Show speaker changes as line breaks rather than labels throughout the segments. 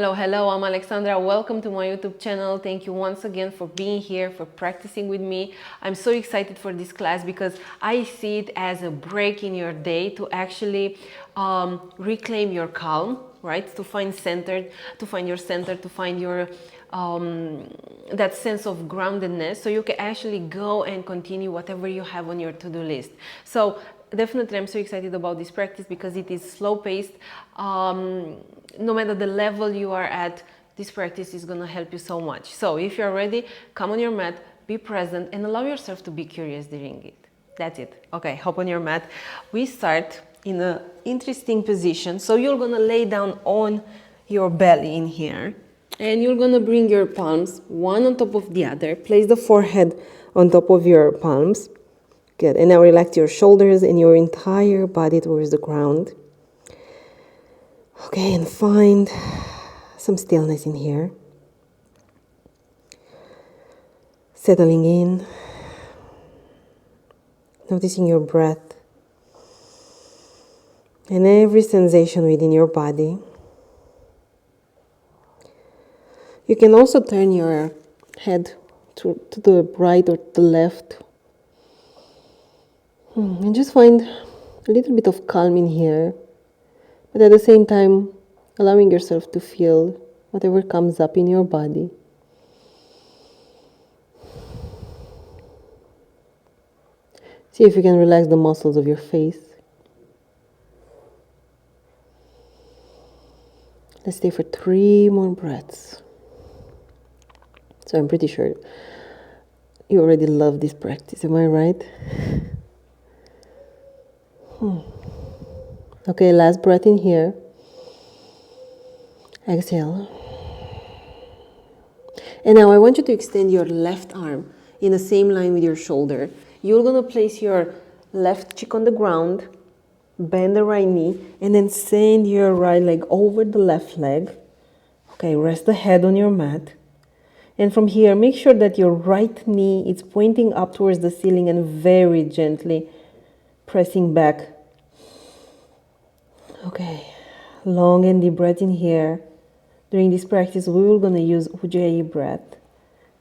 Hello, I'm Alexandra. Welcome to my YouTube channel. Thank you once again for being here, for practicing with me. I'm so excited for this class because I see it as a break in your day to actually reclaim your calm, right? To find your center, to find your that sense of groundedness, so you can actually go and continue whatever you have on your to-do list. So definitely I'm so excited about this practice because it is slow paced. No matter the level you are at, this practice is going to help you so much. So if you're ready, come on your mat, be present, and allow yourself to be curious during it. That's it. Okay, hop on your mat. We start in an interesting position. So you're going to lay down on your belly in here, and you're going to bring your palms one on top of the other. Place the forehead on top of your palms. Good. And now relax your shoulders and your entire body towards the ground. Okay, and find some stillness in here. Settling in. Noticing your breath. And every sensation within your body. You can also turn your head to the right or to the left. And just find a little bit of calm in here. But at the same time, allowing yourself to feel whatever comes up in your body. See if you can relax the muscles of your face. Let's stay for 3 more breaths. So I'm pretty sure you already love this practice, am I right? Okay, last breath in here. Exhale. And now I want you to extend your left arm in the same line with your shoulder. You're going to place your left cheek on the ground, bend the right knee, and then send your right leg over the left leg. Okay, rest the head on your mat. And from here, make sure that your right knee is pointing up towards the ceiling and very gently pressing back. Okay, long and deep breath in here. During this practice, we're going to use Ujjayi breath,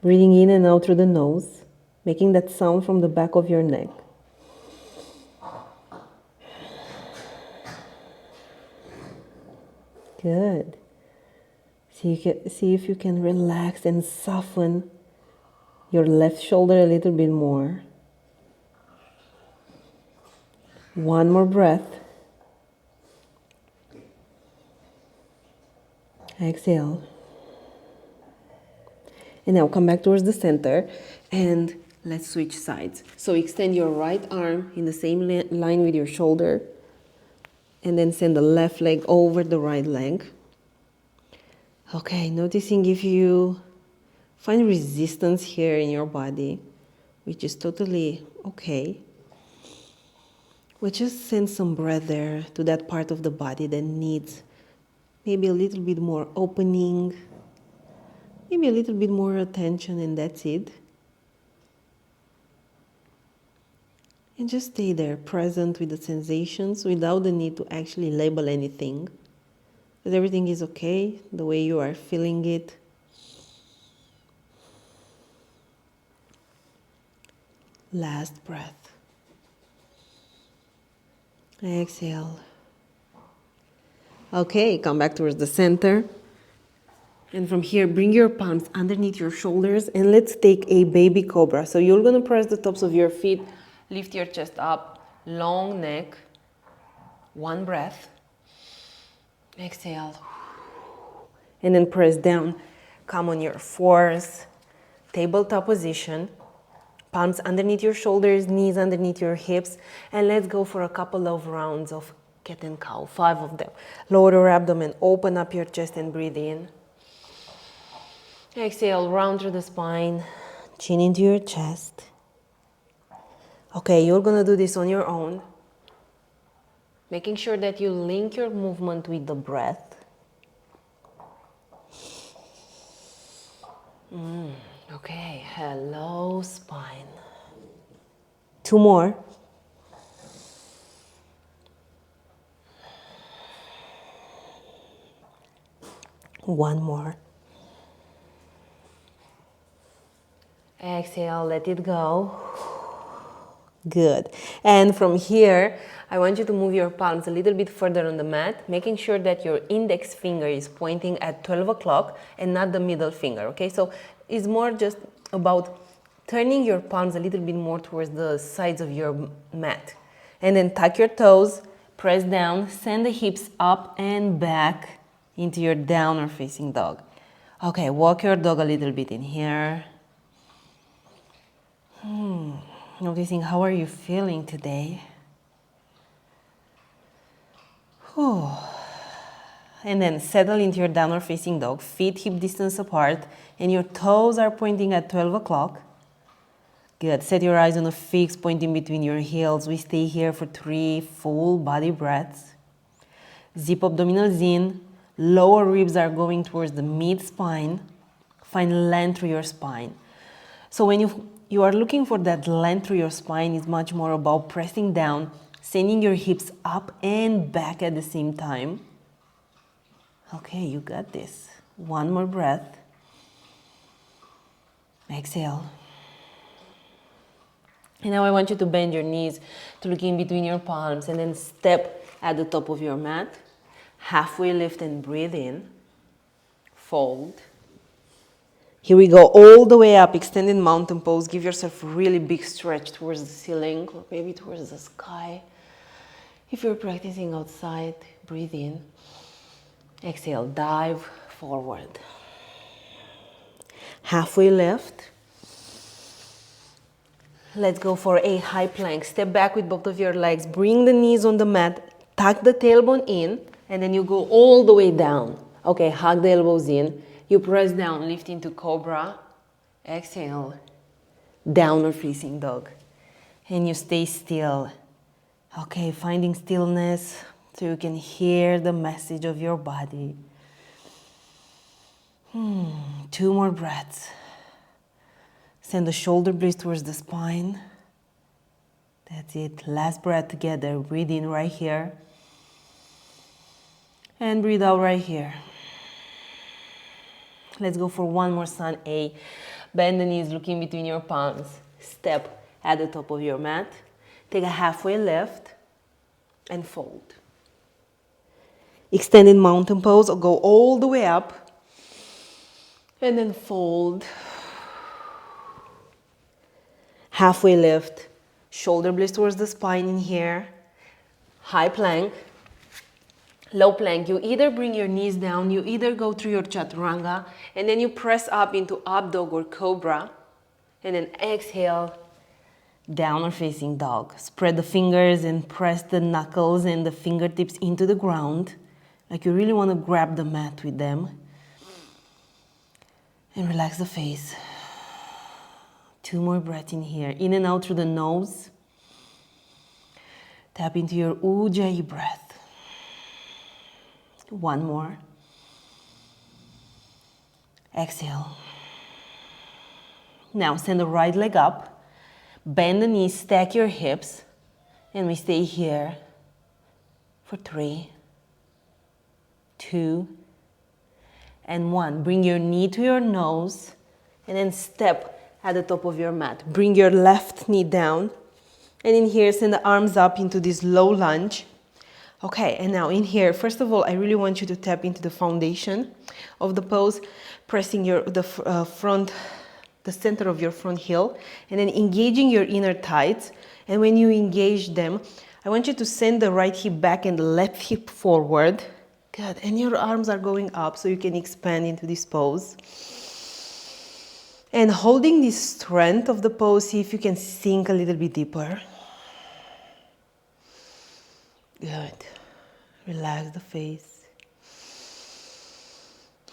breathing in and out through the nose, making that sound from the back of your neck. Good. See if you can relax and soften your left shoulder a little bit more. One more breath. Exhale. And now come back towards the center and let's switch sides. So extend your right arm in the same line with your shoulder and then send the left leg over the right leg. Okay, noticing if you find resistance here in your body, which is totally okay. We'll just send some breath there to that part of the body that needs maybe a little bit more opening, maybe a little bit more attention, and that's it. And just stay there, present with the sensations without the need to actually label anything. Because everything is okay, the way you are feeling it. Last breath. Exhale. Okay, come back towards the center. And from here, bring your palms underneath your shoulders and let's take a baby cobra. So you're going to press the tops of your feet, lift your chest up, long neck. One breath. Exhale. And then press down. Come on your fours, tabletop position. Palms underneath your shoulders, knees underneath your hips. And let's go for a couple of rounds of cat and cow, 5 of them. Lower your abdomen, open up your chest and breathe in. Exhale, round through the spine, chin into your chest. Okay, you're gonna do this on your own. Making sure that you link your movement with the breath. Okay, hello spine. 2 more. One more. Exhale, let it go. Good. And from here, I want you to move your palms a little bit further on the mat, making sure that your index finger is pointing at 12 o'clock and not the middle finger, okay? So it's more just about turning your palms a little bit more towards the sides of your mat. And then tuck your toes, press down, send the hips up and back into your downward facing dog. Okay, walk your dog a little bit in here. Noticing how are you feeling today. Whew. And then settle into your downward facing dog, feet hip distance apart, and your toes are pointing at 12 o'clock. Good. Set your eyes on a fixed point in between your heels. We stay here for 3 full body breaths. Zip abdominals in. Lower ribs are going towards the mid-spine. Find length through your spine. So when you are looking for that length through your spine, it's much more about pressing down, sending your hips up and back at the same time. Okay, you got this. One more breath. Exhale. And now I want you to bend your knees to look in between your palms and then step at the top of your mat. Halfway lift and breathe in. Fold. Here we go, all the way up, extended mountain pose. Give yourself a really big stretch towards the ceiling or maybe towards the sky. If you're practicing outside, breathe in. Exhale, dive forward. Halfway lift. Let's go for a high plank. Step back with both of your legs. Bring the knees on the mat. Tuck the tailbone in. And then you go all the way down. Okay, hug the elbows in. You press down, lift into cobra. Exhale. Downward facing dog. And you stay still. Okay, finding stillness so you can hear the message of your body. 2 more breaths. Send the shoulder blades towards the spine. That's it. Last breath together. Breathe in right here. And breathe out right here. Let's go for one more sun A. Bend the knees, look in between your palms. Step at the top of your mat. Take a halfway lift and fold. Extended mountain pose, or go all the way up. And then fold. Halfway lift, shoulder blades towards the spine in here. High plank, low plank. You either bring your knees down, you either go through your chaturanga, and then you press up into up dog or cobra. And then exhale, downward facing dog. Spread the fingers and press the knuckles and the fingertips into the ground. Like you really want to grab the mat with them. And relax the face. 2 more breaths in here. In and out through the nose. Tap into your Ujjayi breath. 1 more. Exhale. Now send the right leg up. Bend the knees, stack your hips. And we stay here for 3, 2, and 1. Bring your knee to your nose. And then step at the top of your mat. Bring your left knee down. And in here, send the arms up into this low lunge. Okay, and now in here, first of all, I really want you to tap into the foundation of the pose, pressing the center of your front heel, and then engaging your inner thighs. And when you engage them, I want you to send the right hip back and the left hip forward. Good, and your arms are going up so you can expand into this pose. And holding this strength of the pose, see if you can sink a little bit deeper. Good. Relax the face.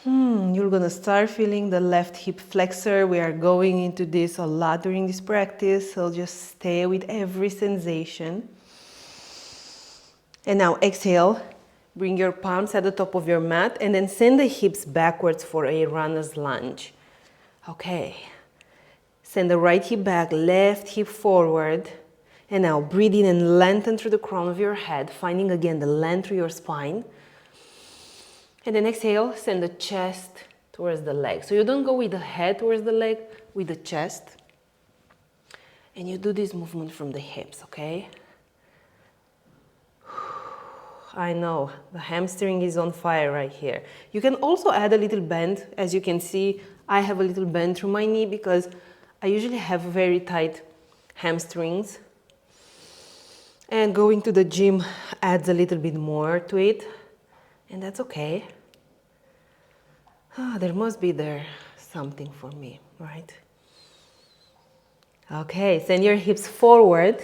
You're gonna start feeling the left hip flexor. We are going into this a lot during this practice, so just stay with every sensation. And now exhale. Bring your palms at the top of your mat and then send the hips backwards for a runner's lunge. Okay. Send the right hip back, left hip forward. And now breathe in and lengthen through the crown of your head, finding again the length through your spine. And then exhale, send the chest towards the leg. So you don't go with the head towards the leg, with the chest. And you do this movement from the hips, okay? I know, the hamstring is on fire right here. You can also add a little bend. As you can see, I have a little bend through my knee because I usually have very tight hamstrings. And going to the gym adds a little bit more to it. And that's okay. There must be something for me, right? Okay, send your hips forward.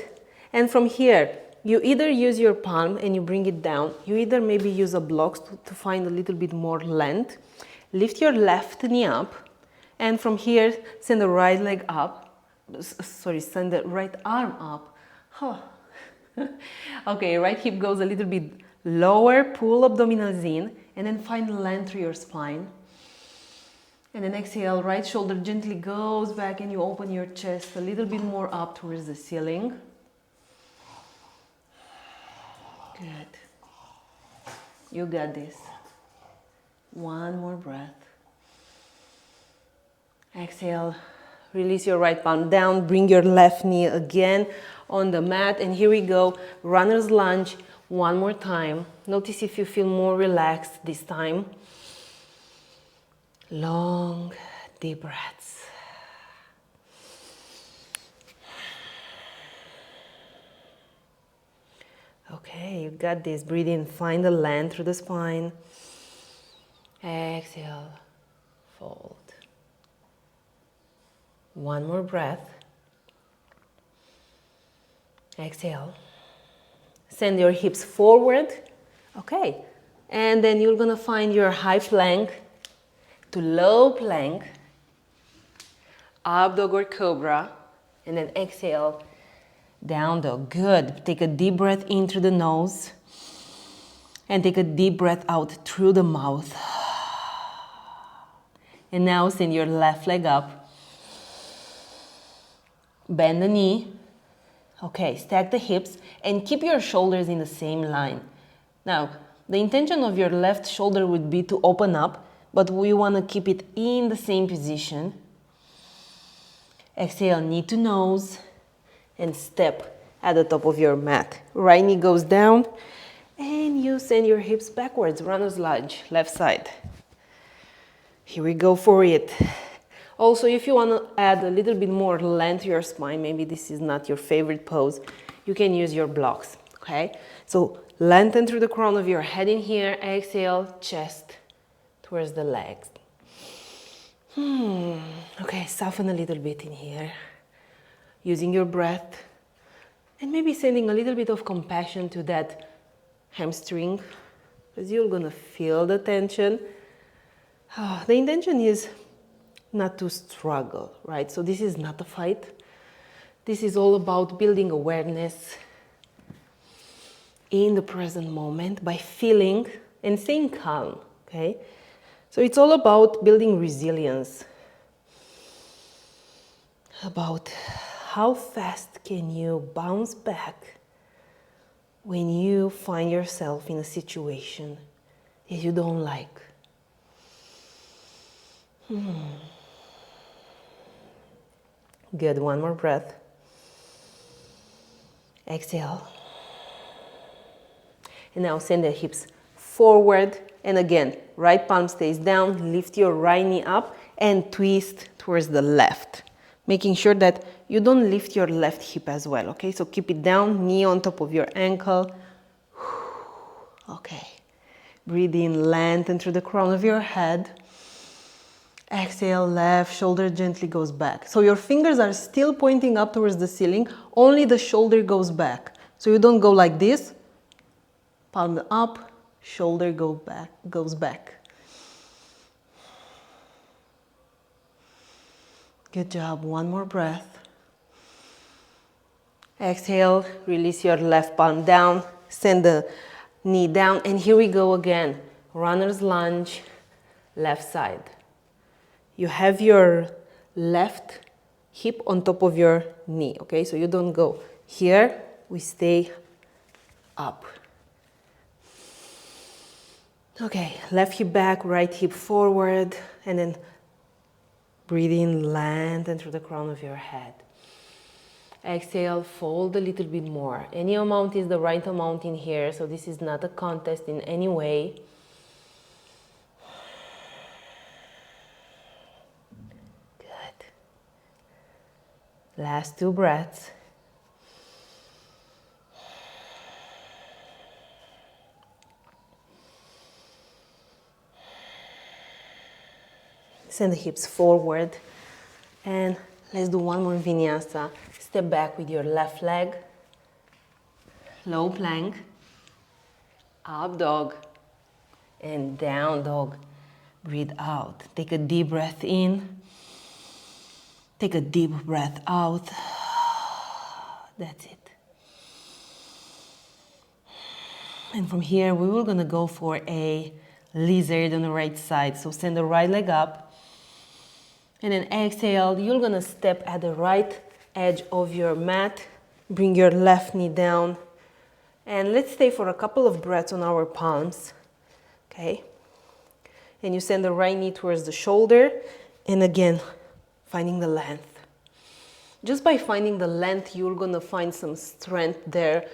And from here, you either use your palm and you bring it down. You either maybe use a block to find a little bit more length. Lift your left knee up. And from here, send the right leg up. Send the right arm up. Huh. Okay, right hip goes a little bit lower. Pull abdominals in. And then find length through your spine. And then exhale, right shoulder gently goes back and you open your chest a little bit more up towards the ceiling. Good. You got this. One more breath. Exhale, release your right palm down, bring your left knee again on the mat, and here we go, runner's lunge, one more time. Notice if you feel more relaxed this time. Long, deep breaths. Okay, you got this. Breathe in, find the length through the spine. Exhale, fold. One more breath. Exhale. Send your hips forward. Okay, and then you're gonna find your high plank to low plank, up dog or cobra, and then exhale, down dog. Good. Take a deep breath in through the nose and take a deep breath out through the mouth. And now send your left leg up. Bend the knee. Okay, stack the hips and keep your shoulders in the same line. Now, the intention of your left shoulder would be to open up, but we want to keep it in the same position. Exhale, knee to nose, and step at the top of your mat. Right knee goes down, and you send your hips backwards, runner's lunge, left side. Here we go for it. Also, if you want to add a little bit more length to your spine, maybe this is not your favorite pose, you can use your blocks, okay? So lengthen through the crown of your head in here, exhale, chest towards the legs. Okay, soften a little bit in here, using your breath, and maybe sending a little bit of compassion to that hamstring, because you're gonna feel the tension. The intention is not to struggle, right? So this is not a fight. This is all about building awareness in the present moment by feeling and staying calm, okay? So it's all about building resilience, about how fast can you bounce back when you find yourself in a situation that you don't like. Good, one more breath. Exhale. And now send the hips forward. And again, right palm stays down, lift your right knee up and twist towards the left. Making sure that you don't lift your left hip as well, okay? So keep it down, knee on top of your ankle. Okay. Breathe in, lengthen through the crown of your head. Exhale, left shoulder gently goes back. So your fingers are still pointing up towards the ceiling, only the shoulder goes back. So you don't go like this, palm up, shoulder goes back. Good job, one more breath. Exhale, release your left palm down, send the knee down, and here we go again. Runner's lunge, left side. You have your left hip on top of your knee, okay? So you don't go here, we stay up. Okay, left hip back, right hip forward, and then breathe in, land and through the crown of your head. Exhale, fold a little bit more. Any amount is the right amount in here, so this is not a contest in any way. Good. Last 2 breaths. Send the hips forward. And let's do one more vinyasa. Step back with your left leg. Low plank. Up dog. And down dog. Breathe out. Take a deep breath in. Take a deep breath out. That's it. And from here, we were gonna go for a lizard on the right side. So send the right leg up. And then exhale, you're gonna step at the right edge of your mat. Bring your left knee down. And let's stay for a couple of breaths on our palms. Okay? And you send the right knee towards the shoulder. And again, finding the length. Just by finding the length, you're gonna find some strength there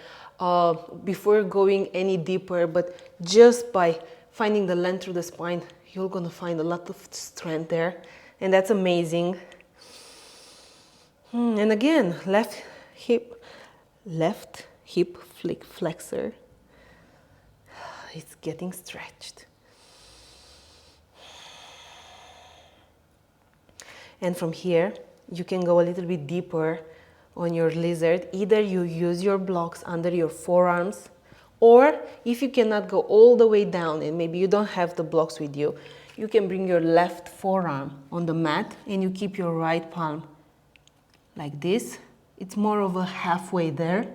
before going any deeper. But just by finding the length through the spine, you're gonna find a lot of strength there. And that's amazing. And again, left hip flexor. It's getting stretched. And from here, you can go a little bit deeper on your lizard. Either you use your blocks under your forearms, or if you cannot go all the way down and maybe you don't have the blocks with you, you can bring your left forearm on the mat and you keep your right palm like this. It's more of a halfway there.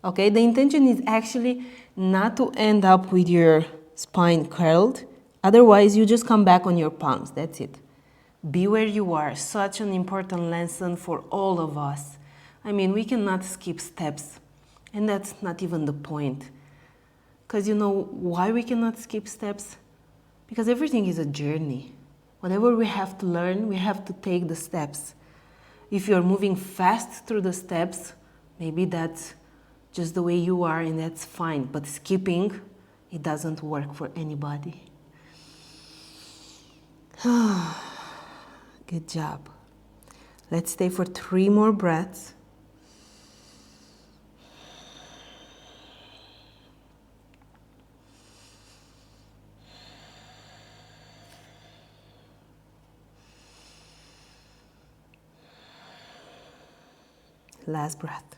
Okay, the intention is actually not to end up with your spine curled. Otherwise, you just come back on your palms. That's it. Be where you are. Such an important lesson for all of us. I mean, we cannot skip steps. And that's not even the point. Because you know why we cannot skip steps? Because everything is a journey. Whatever we have to learn, we have to take the steps. If you're moving fast through the steps, maybe that's just the way you are and that's fine. But skipping, it doesn't work for anybody. Good job. Let's stay for 3 more breaths. Last breath.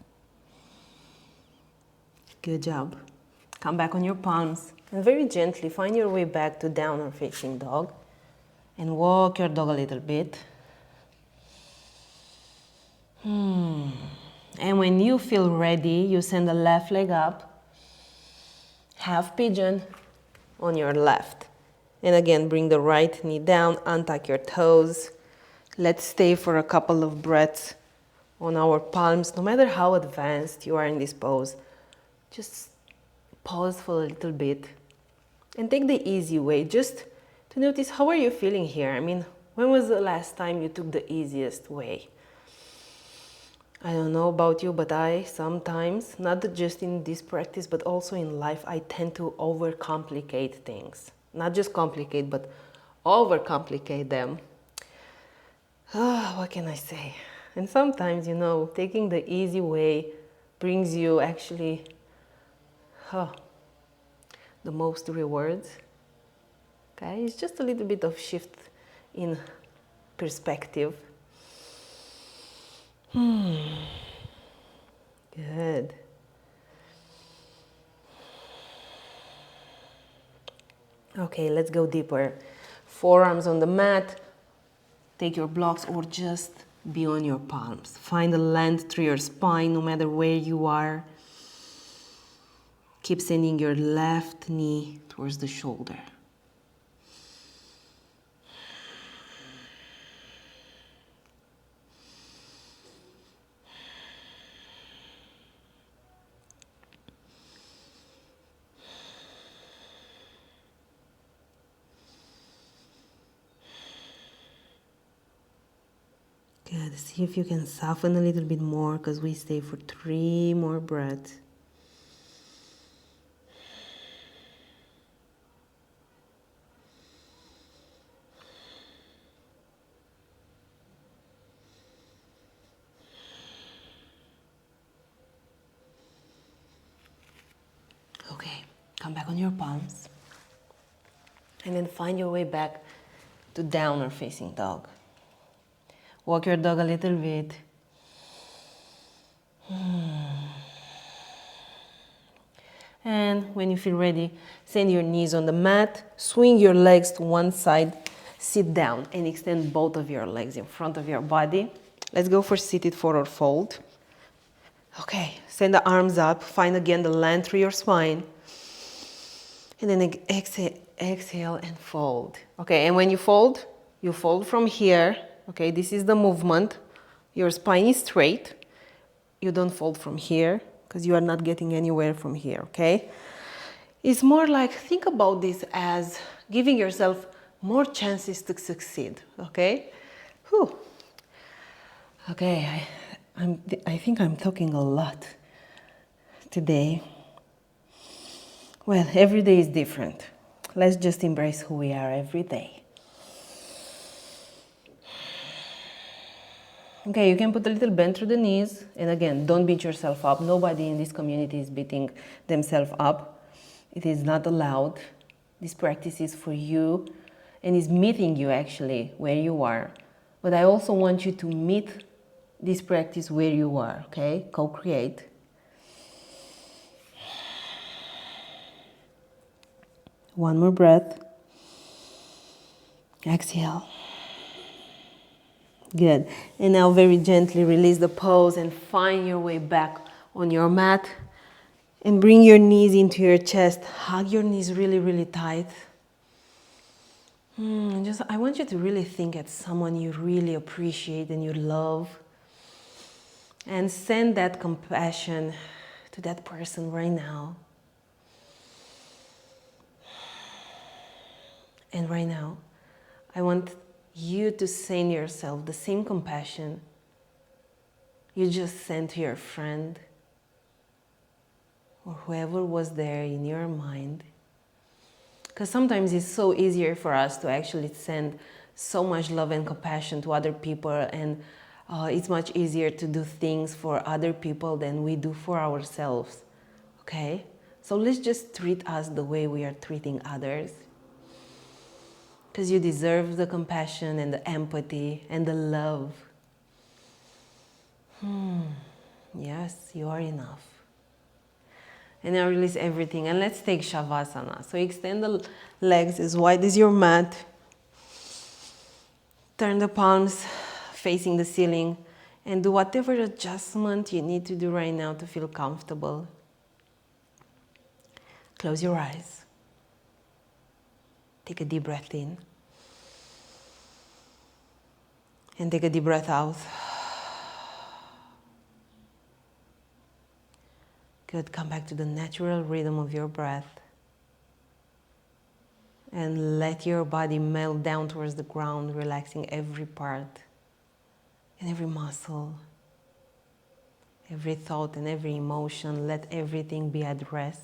Good job. Come back on your palms and very gently find your way back to downward facing dog and walk your dog a little bit. And when you feel ready, you send the left leg up, half pigeon on your left. And again, bring the right knee down, untuck your toes. Let's stay for a couple of breaths on our palms. No matter how advanced you are in this pose, just pause for a little bit and take the easy way, just to notice how are you feeling here. I mean, when was the last time you took the easiest way? I don't know about you, but I sometimes, not just in this practice, but also in life, I tend to overcomplicate things. Not just complicate, but overcomplicate them. What can I say? And sometimes, you know, taking the easy way brings you actually the most rewards. Okay, it's just a little bit of shift in perspective. Good. Okay, let's go deeper. Forearms on the mat. Take your blocks or just be on your palms. Find the length through your spine, no matter where you are. Keep sending your left knee towards the shoulder. Good. See if you can soften a little bit more, because we stay for 3 more breaths. Okay, come back on your palms. And then find your way back to downward facing dog. Walk your dog a little bit. And when you feel ready, send your knees on the mat, swing your legs to one side, sit down and extend both of your legs in front of your body. Let's go for seated forward fold. Okay, send the arms up, find again the length through your spine. And then exhale and fold. Okay, and when you fold from here. Okay, this is the movement. Your spine is straight. You don't fold from here, because you are not getting anywhere from here, okay? It's more like, think about this as giving yourself more chances to succeed, okay? Whew. Okay, I think I'm talking a lot today. Well, every day is different. Let's just embrace who we are every day. Okay, you can put a little bend through the knees. And again, don't beat yourself up. Nobody in this community is beating themselves up. It is not allowed. This practice is for you and is meeting you actually where you are. But I also want you to meet this practice where you are, okay? Co-create. One more breath. Exhale. Good. And now very gently release the pose and find your way back on your mat. And bring your knees into your chest. Hug your knees really, really tight. I want you to really think at someone you really appreciate and you love. And send that compassion to that person right now. And right now, I want you to send yourself the same compassion you just sent to your friend or whoever was there in your mind. Because sometimes it's so easier for us to actually send so much love and compassion to other people, and it's much easier to do things for other people than we do for ourselves, okay? So let's just treat us the way we are treating others. Because you deserve the compassion and the empathy and the love. Yes, you are enough. And now release everything. And let's take Shavasana. So extend the legs as wide as your mat. Turn the palms facing the ceiling. And do whatever adjustment you need to do right now to feel comfortable. Close your eyes. Take a deep breath in. And take a deep breath out. Good. Come back to the natural rhythm of your breath. And let your body melt down towards the ground, relaxing every part and every muscle, every thought and every emotion. Let everything be at rest.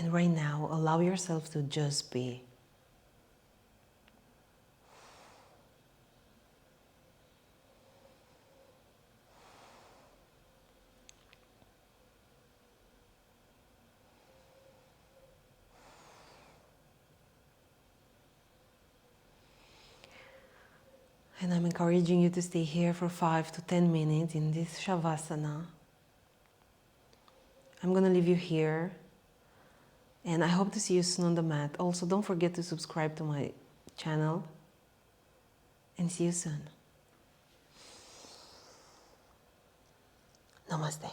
And right now, allow yourself to just be. And I'm encouraging you to stay here for 5 to 10 minutes in this Shavasana. I'm going to leave you here. And I hope to see you soon on the mat. Also, don't forget to subscribe to my channel. And see you soon. Namaste.